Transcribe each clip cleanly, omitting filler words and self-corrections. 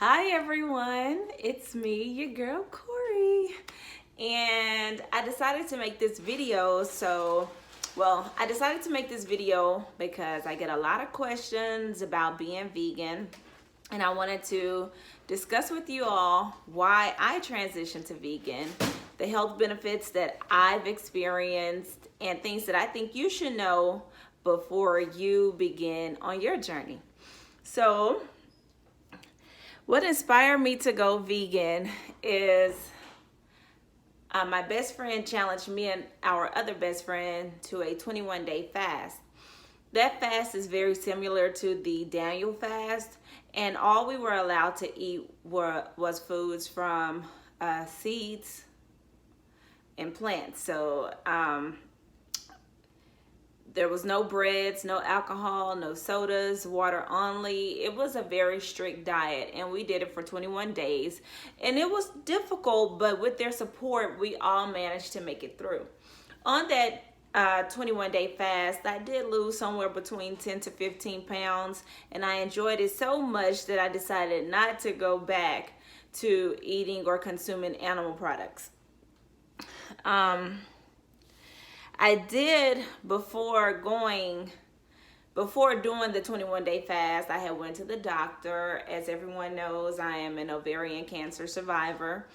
Hi everyone, it's me, your girl Corey, and I decided to make this video. I decided to make this video because I get a lot of questions about being vegan, and I wanted to discuss with you all why I transitioned to vegan, the health benefits that I've experienced, and things that I think you should know before you begin on your journey. So, what inspired me to go vegan is my best friend challenged me and our other best friend to a 21-day fast. That fast is very similar to the Daniel fast, and all we were allowed to eat was foods from seeds and plants. There was no breads, no alcohol, no sodas, water only. It was a very strict diet, and we did it for 21 days. And it was difficult, but with their support, we all managed to make it through. On that 21-day fast, I did lose somewhere between 10 to 15 pounds, and I enjoyed it so much that I decided not to go back to eating or consuming animal products. I did before doing the 21-day fast, I had went to the doctor. As everyone knows, I am an ovarian cancer survivor,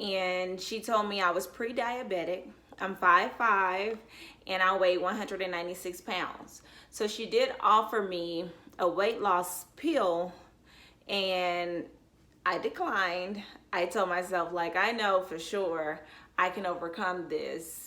and she told me I was pre-diabetic. I'm 5'5", and I weigh 196 pounds. So she did offer me a weight loss pill, and I declined. I told myself, like, I know for sure I can overcome this,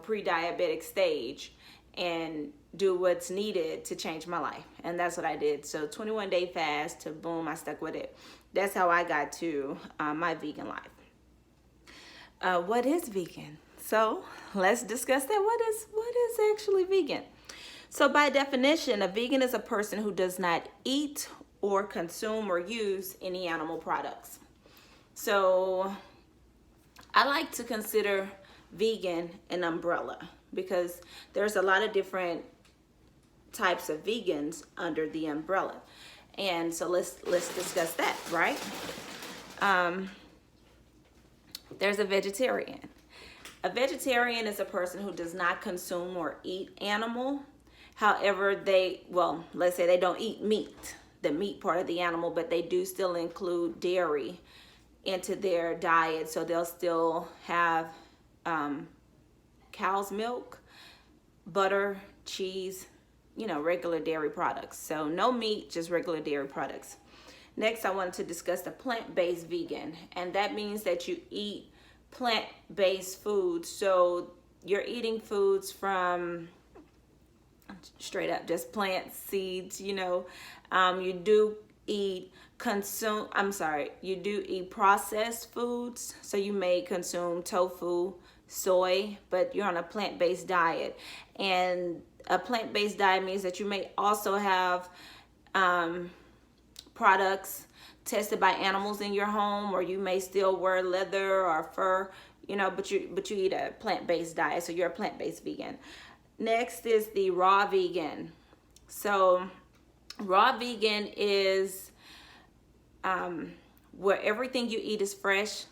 pre-diabetic stage and do what's needed to change my life. And that's what I did. So 21-day fast, to boom, I stuck with it. That's how I got to my vegan life. What is vegan? So let's discuss that. What is actually vegan? So by definition, a vegan is a person who does not eat or consume or use any animal products. So I like to consider vegan an umbrella because there's a lot of different types of vegans under the umbrella. And so let's discuss that, right? There's a vegetarian. A vegetarian is a person who does not consume or eat animal. However, let's say they don't eat meat, the meat part of the animal, but they do still include dairy into their diet. So they'll still have cow's milk, butter, cheese, regular dairy products. So no meat, just regular dairy products. Next, I wanted to discuss the plant-based vegan, and that means that you eat plant-based foods. So you're eating foods from straight up just plants, seeds, you do eat processed foods. So you may consume tofu, soy, but you're on a plant-based diet. And a plant-based diet means that you may also have products tested by animals in your home, or you may still wear leather or fur, but you eat a plant-based diet, so you're a plant-based vegan. Next is the raw vegan. So raw vegan is where everything you eat is fresh,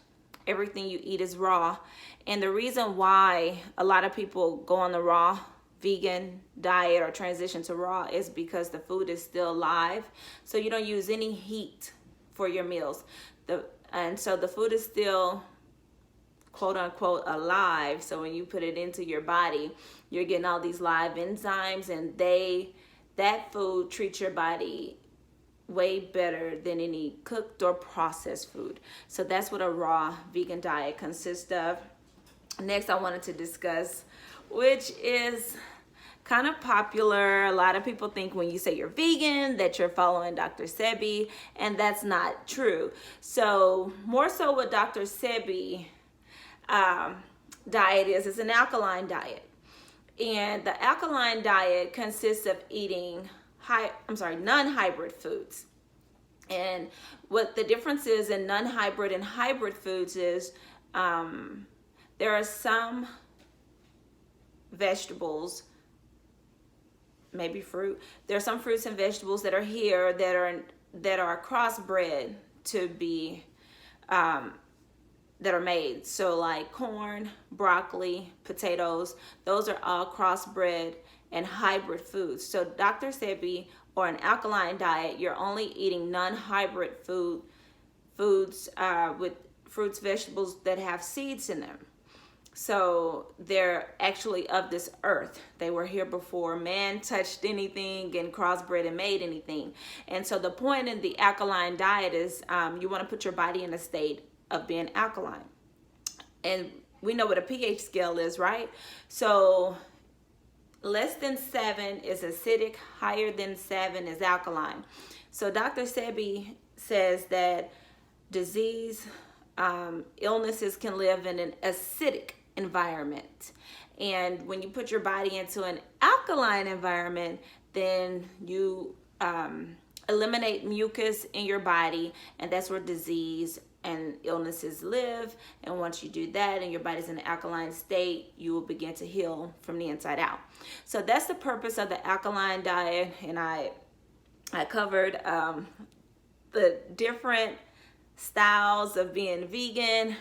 everything you eat is raw. And the reason why a lot of people go on the raw vegan diet or transition to raw is because the food is still live. So you don't use any heat for your meals. And so the food is still quote unquote alive. So when you put it into your body, you're getting all these live enzymes, and that food treats your body way better than any cooked or processed food. So that's what a raw vegan diet consists of. Next, I wanted to discuss, which is kind of popular. A lot of people think when you say you're vegan that you're following Dr. Sebi, and that's not true. So more so what Dr. Sebi diet is an alkaline diet. And the alkaline diet consists of eating non-hybrid foods. And what the difference is in non-hybrid and hybrid foods is there are some vegetables, maybe fruit. There are some fruits and vegetables that are here that are crossbred to be that are made. So like corn, broccoli, potatoes, those are all crossbred and hybrid foods. So Dr. Sebi, or an alkaline diet, you're only eating non-hybrid foods with fruits, vegetables that have seeds in them. So they're actually of this earth. They were here before man touched anything and crossbred and made anything. And so the point in the alkaline diet is you want to put your body in a state of being alkaline. And we know what a pH scale is, right? So less than 7 is acidic, higher than 7 is alkaline. So Dr. Sebi says that disease, illnesses can live in an acidic environment. And when you put your body into an alkaline environment, then you eliminate mucus in your body, and that's where disease and illnesses live. And once you do that and your body's in an alkaline state, you will begin to heal from the inside out. So that's the purpose of the alkaline diet. And I covered the different styles of being vegan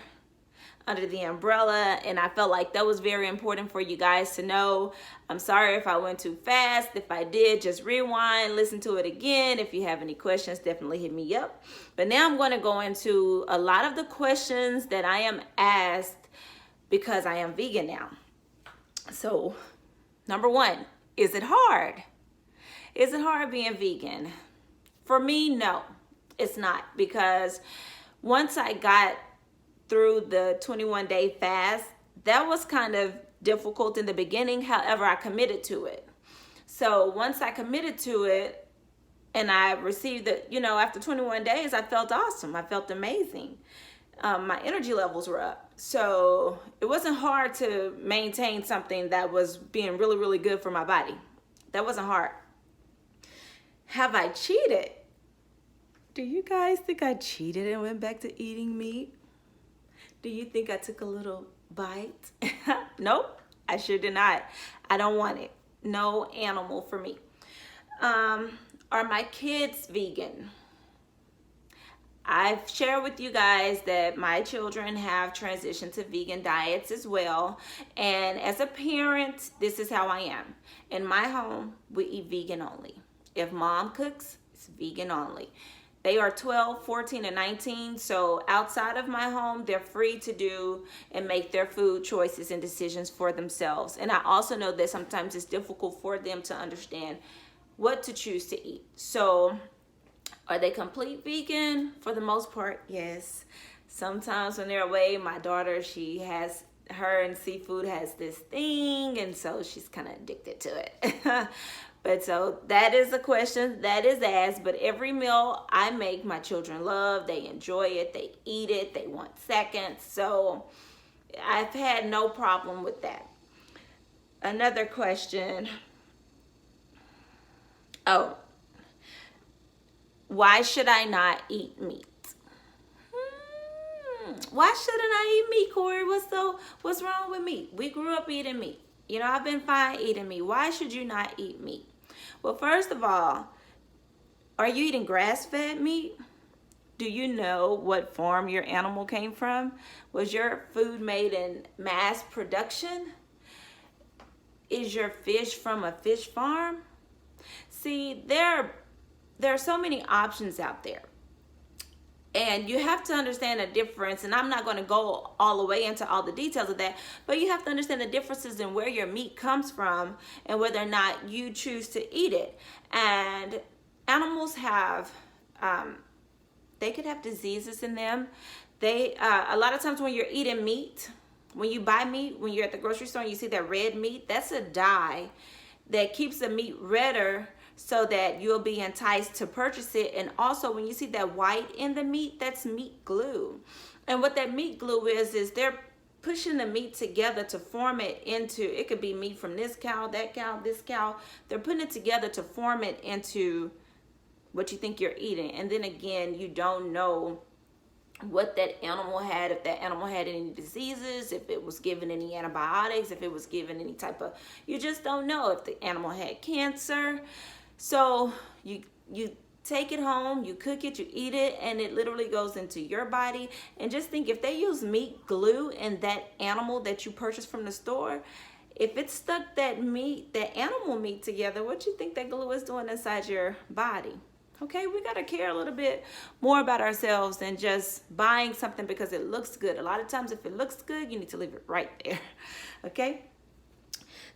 under the umbrella, and I felt like that was very important for you guys to know. I'm sorry if I went too fast. If I did, just rewind, listen to it again. If you have any questions, definitely hit me up. But now I'm going to go into a lot of the questions that I am asked because I am vegan now. So number one, is it hard? Is it hard being vegan? For me, no, it's not, because once I got through the 21-day fast, that was kind of difficult in the beginning. However, I committed to it. So once I committed to it and I received it, after 21 days, I felt awesome. I felt amazing. My energy levels were up. So it wasn't hard to maintain something that was being really, really good for my body. That wasn't hard. Have I cheated? Do you guys think I cheated and went back to eating meat? Do you think I took a little bite? Nope, I sure did not. I don't want it. No animal for me. Are my kids vegan? I've shared with you guys that my children have transitioned to vegan diets as well. And as a parent, this is how I am. In my home, we eat vegan only. If mom cooks, it's vegan only. They are 12, 14, and 19, so outside of my home, they're free to do and make their food choices and decisions for themselves. And I also know that sometimes it's difficult for them to understand what to choose to eat. So are they complete vegan? For the most part, yes. Sometimes when they're away, my daughter, her and seafood has this thing, and so she's kind of addicted to it. But so that is a question that is asked. But every meal I make, my children love. They enjoy it. They eat it. They want seconds. So I've had no problem with that. Another question. Oh, why should I not eat meat? Why shouldn't I eat meat, Corey? What's wrong with meat? We grew up eating meat. I've been fine eating meat. Why should you not eat meat? Well, first of all, are you eating grass-fed meat? Do you know what farm your animal came from? Was your food made in mass production? Is your fish from a fish farm? See, there are so many options out there. And you have to understand the difference, and I'm not going to go all the way into all the details of that, but you have to understand the differences in where your meat comes from and whether or not you choose to eat it. And animals have, they could have diseases in them. A lot of times when you're eating meat, when you buy meat, when you're at the grocery store and you see that red meat, that's a dye that keeps the meat redder, so that you'll be enticed to purchase it. And also when you see that white in the meat, that's meat glue. And what that meat glue is they're pushing the meat together to form it into, it could be meat from this cow, that cow, this cow. They're putting it together to form it into what you think you're eating. And then again, you don't know what that animal had, if that animal had any diseases, if it was given any antibiotics, if it was given any type of, you just don't know if the animal had cancer. So you take it home, you cook it, you eat it, and it literally goes into your body. And just think, if they use meat glue in that animal that you purchased from the store, if it stuck that meat, that animal meat together, what you think that glue is doing inside your body? Okay, we got to care a little bit more about ourselves than just buying something because it looks good. A lot of times, if it looks good, you need to leave it right there. Okay?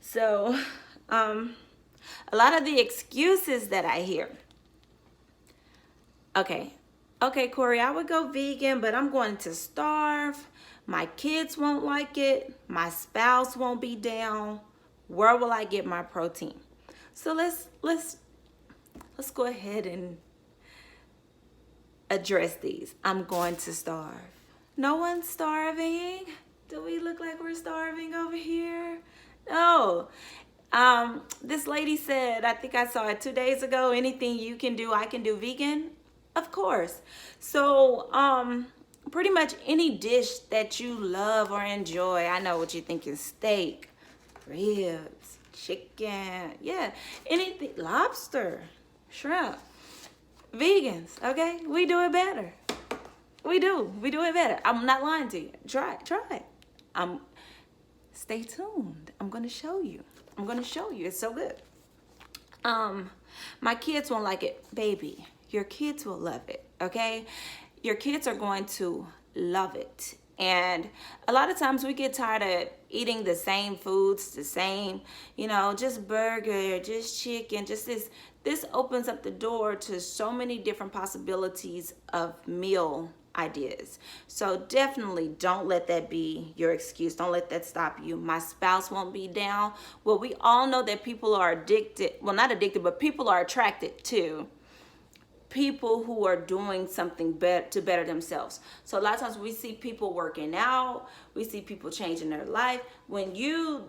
So, a lot of the excuses that I hear. Okay, Corey, I would go vegan, but I'm going to starve. My kids won't like it. My spouse won't be down. Where will I get my protein? So let's go ahead and address these. I'm going to starve. No one's starving. Do we look like we're starving over here? No. This lady said, I think I saw it 2 days ago, anything you can do, I can do vegan. Of course. So, pretty much any dish that you love or enjoy. I know what you're thinking: steak, ribs, chicken, yeah, anything, lobster, shrimp. Vegans, okay? We do it better. We do it better. I'm not lying to you. Try it. Stay tuned. I'm gonna show you. It's so good. My kids won't like it, baby. Your kids will love it, okay? Your kids are going to love it. And a lot of times we get tired of eating the same foods, the same, just burger, just chicken, just this. This opens up the door to so many different possibilities of meal ideas. So definitely don't let that be your excuse. Don't let that stop you. My spouse won't be down. Well, we all know that people are addicted. Well, not addicted, but people are attracted to people who are doing something to better themselves. So a lot of times we see people working out, we see people changing their life. When you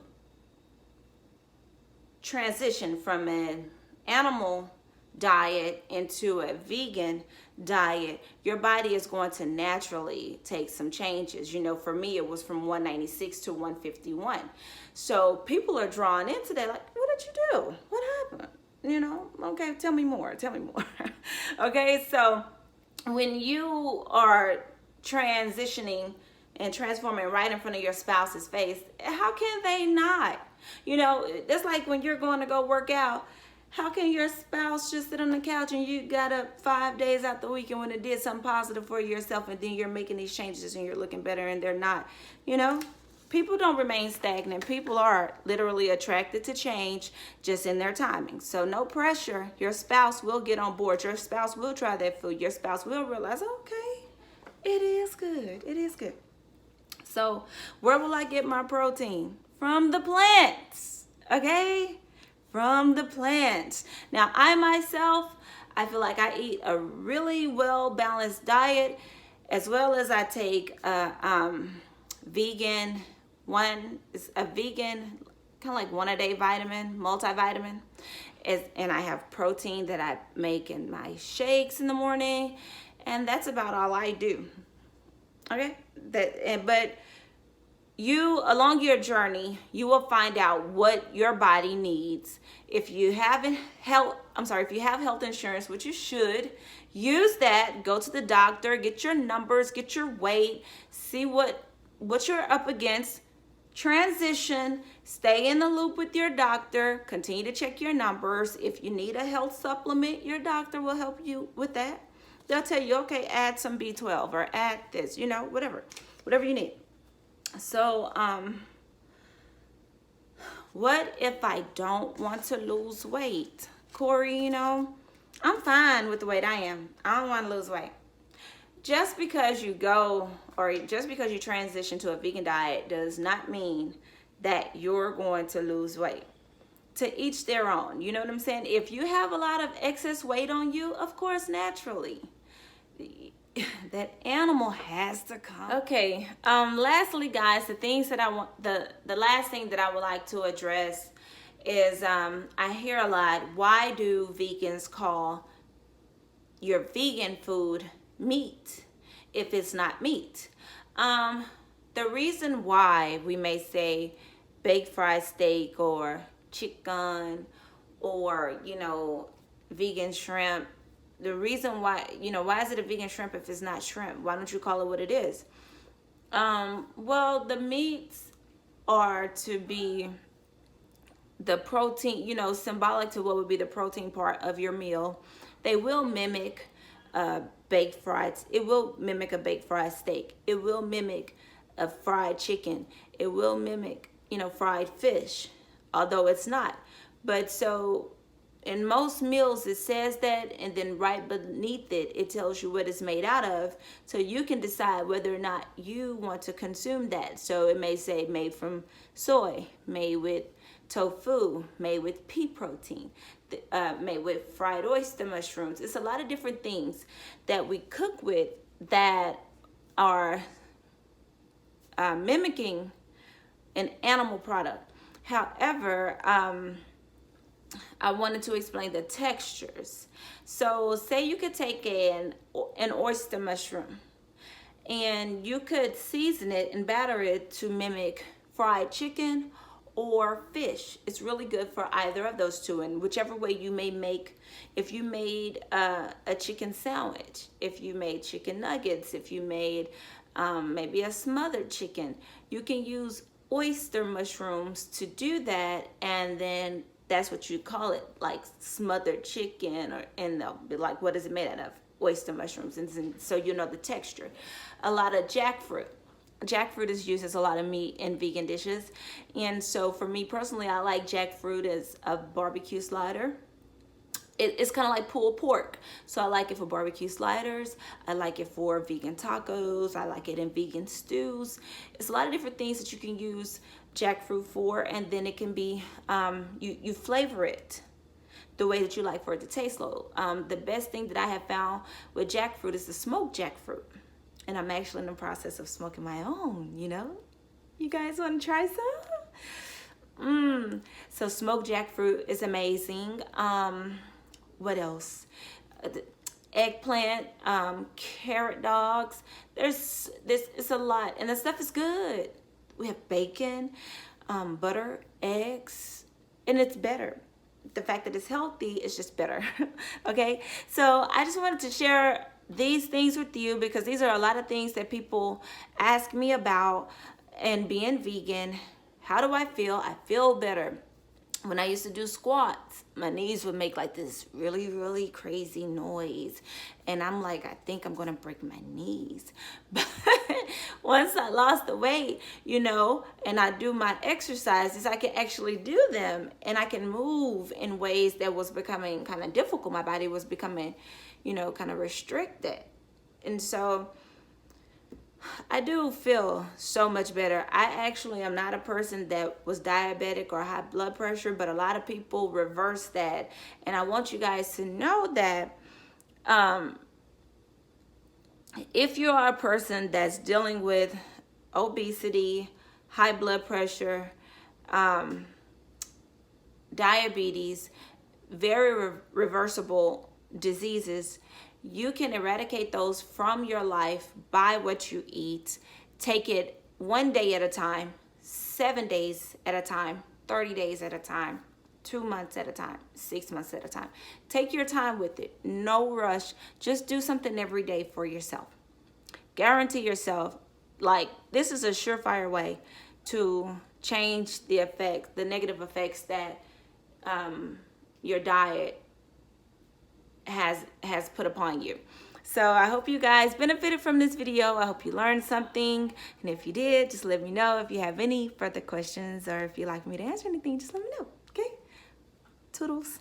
transition from an animal diet into a vegan diet, your body is going to naturally take some changes. For me, it was from 196 to 151. So people are drawn into that, like, what did you do? What happened? Okay, tell me more. Okay, so when you are transitioning and transforming right in front of your spouse's face, how can they not? It's like when you're going to go work out. How can your spouse just sit on the couch and you got up 5 days out the week and when it did something positive for yourself, and then you're making these changes and you're looking better and they're not? People don't remain stagnant. People are literally attracted to change just in their timing. So no pressure. Your spouse will get on board. Your spouse will try that food. Your spouse will realize, okay, it is good. It is good. So where will I get my protein? From the plants, okay? From the plants. Now, I myself, I feel like I eat a really well-balanced diet, as well as I take vegan. One is a vegan, kind of like one-a-day vitamin, multivitamin. And I have protein that I make in my shakes in the morning. And that's about all I do. Okay? But you, along your journey, you will find out what your body needs. If you have health insurance, which you should, use that. Go to the doctor, get your numbers, get your weight, see what you're up against. Transition, stay in the loop with your doctor, continue to check your numbers. If you need a health supplement, your doctor will help you with that. They'll tell you, okay, add some B12 or add this, whatever you need. So, what if I don't want to lose weight? Corey, I'm fine with the weight I am. I don't want to lose weight. Just because you transition to a vegan diet does not mean that you're going to lose weight. To each their own. You know what I'm saying? If you have a lot of excess weight on you, of course, naturally, that animal has to come. Okay. Lastly, guys, the last thing that I would like to address is I hear a lot, why do vegans call your vegan food meat if it's not meat? The reason why we may say baked fried steak or chicken or vegan shrimp the reason why, why is it a vegan shrimp if it's not shrimp? Why don't you call it what it is? Well, the meats are to be the protein, symbolic to what would be the protein part of your meal. They will mimic baked fried. It will mimic a baked fried steak. It will mimic a fried chicken. It will mimic, fried fish, although it's not. But so in most meals it says that, and then right beneath it, it tells you what it's made out of, so you can decide whether or not you want to consume that. So it may say made from soy, made with tofu, made with pea protein, made with fried oyster mushrooms. It's a lot of different things that we cook with that are mimicking an animal product. However, I wanted to explain the textures. So say you could take an oyster mushroom and you could season it and batter it to mimic fried chicken or fish. It's really good for either of those two, and whichever way you may make. If you made a chicken sandwich, if you made chicken nuggets, if you made maybe a smothered chicken, you can use oyster mushrooms to do that, and then that's what you call it, like smothered chicken, and they'll be like, what is it made out of? Oyster mushrooms. And so you know the texture. A lot of jackfruit. Jackfruit is used as a lot of meat in vegan dishes. And so for me personally, I like jackfruit as a barbecue slider. It's kind of like pulled pork. So I like it for barbecue sliders. I like it for vegan tacos. I like it in vegan stews. It's a lot of different things that you can use jackfruit for, and then it can be, you flavor it the way that you like for it to taste. The best thing that I have found with jackfruit is the smoked jackfruit. And I'm actually in the process of smoking my own, You guys want to try some? So smoked jackfruit is amazing. What else? Eggplant, carrot dogs. It's a lot, and the stuff is good. We have bacon, butter, eggs, and it's better. The fact that it's healthy is just better. Okay, so I just wanted to share these things with you because these are a lot of things that people ask me about. And being vegan, how do I feel? I feel better. When I used to do squats, my knees would make like this really, really crazy noise. And I'm like, I think I'm going to break my knees. But once I lost the weight, and I do my exercises, I can actually do them. And I can move in ways that was becoming kind of difficult. My body was becoming, kind of restricted. And so I do feel so much better. I actually am not a person that was diabetic or high blood pressure, but a lot of people reverse that. And I want you guys to know that if you are a person that's dealing with obesity, high blood pressure, diabetes, very reversible diseases, you can eradicate those from your life by what you eat. Take it 1 day at a time, 7 days at a time, 30 days at a time, 2 months at a time, 6 months at a time. Take your time with it. No rush. Just do something every day for yourself. Guarantee yourself, like, this is a surefire way to change the negative effects that your diet has put upon you. So I hope you guys benefited from this video. I hope you learned something. And if you did, just let me know. If you have any further questions or if you'd like me to answer anything, just let me know. Okay? Toodles.